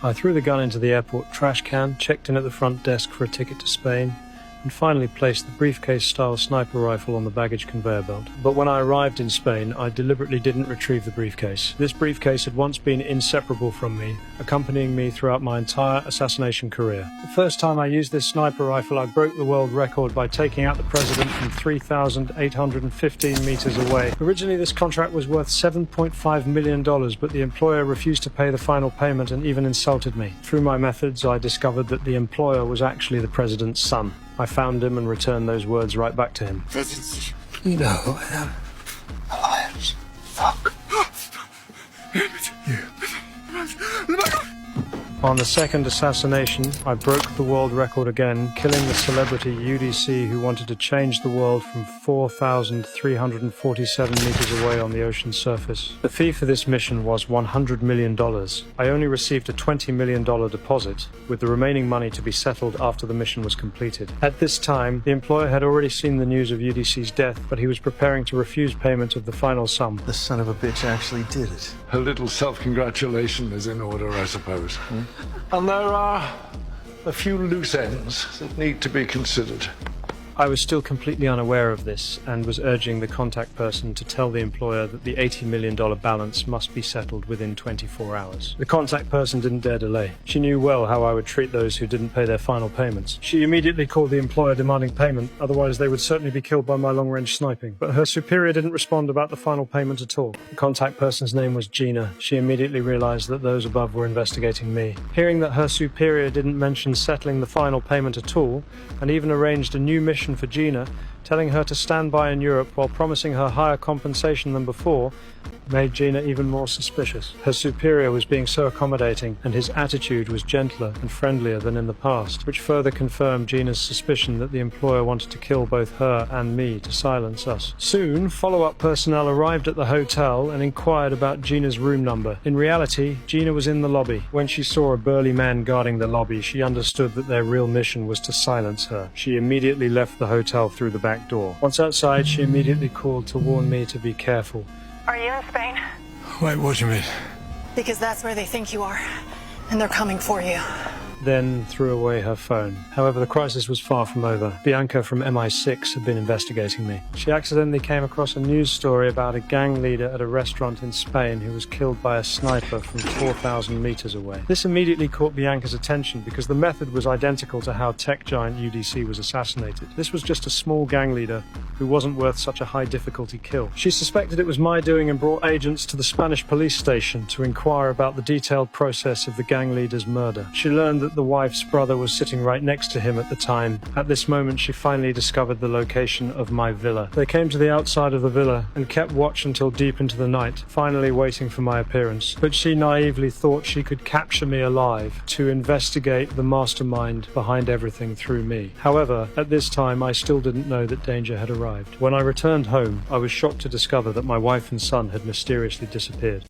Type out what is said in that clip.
I threw the gun into the airport trash can, checked in at the front desk for a ticket to Spain, and finally placed the briefcase-style sniper rifle on the baggage conveyor belt. But when I arrived in Spain, I deliberately didn't retrieve the briefcase. This briefcase had once been inseparable from me, accompanying me throughout my entire assassination career. The first time I used this sniper rifle, I broke the world record by taking out the president from 3,815 meters away. Originally, this contract was worth $7.5 million, but the employer refused to pay the final payment and even insulted me. Through my methods, I discovered that the employer was actually the president's son. I found him and returned those words right back to him. You know who I am. Alliance. Fuck. You. On the second assassination, I broke the world record again, killing the celebrity UDC who wanted to change the world from 4,347 meters away on the ocean surface. The fee for this mission was $100 million. I only received a $20 million deposit, with the remaining money to be settled after the mission was completed. At this time, the employer had already seen the news of UDC's death, but he was preparing to refuse payment of the final sum. The son of a bitch actually did it. A little self-congratulation is in order, I suppose. And there are a few loose ends that need to be considered. I was still completely unaware of this and was urging the contact person to tell the employer that the $80 million balance must be settled within 24 hours. The contact person didn't dare delay. She knew well how I would treat those who didn't pay their final payments. She immediately called the employer demanding payment, otherwise they would certainly be killed by my long-range sniping. But her superior didn't respond about the final payment at all. The contact person's name was Gina. She immediately realized that those above were investigating me. Hearing that her superior didn't mention settling the final payment at all, and even arranged a new mission for Gina, telling her to stand by in Europe while promising her higher compensation than before, made Gina even more suspicious. Her superior was being so accommodating, and his attitude was gentler and friendlier than in the past, which further confirmed Gina's suspicion that the employer wanted to kill both her and me to silence us. Soon, follow-up personnel arrived at the hotel and inquired about Gina's room number. In reality, Gina was in the lobby. When she saw a burly man guarding the lobby, she understood that their real mission was to silence her. She immediately left the hotel through the back door. Once outside, she immediately called to warn me to be careful. Are you in Spain? Wait, what do you mean? Because that's where they think you are, and they're coming for you. Then threw away her phone. However, the crisis was far from over. Bianca from MI6 had been investigating me. She accidentally came across a news story about a gang leader at a restaurant in Spain who was killed by a sniper from 4,000 meters away. This immediately caught Bianca's attention because the method was identical to how tech giant UDC was assassinated. This was just a small gang leader who wasn't worth such a high difficulty kill. She suspected it was my doing and brought agents to the Spanish police station to inquire about the detailed process of the gang leader's murder. She learned that the wife's brother was sitting right next to him at the time. At this moment, she finally discovered the location of my villa. They came to the outside of the villa and kept watch until deep into the night, finally waiting for my appearance. But she naively thought she could capture me alive to investigate the mastermind behind everything through me. However, at this time, I still didn't know that danger had arrived. When I returned home, I was shocked to discover that my wife and son had mysteriously disappeared.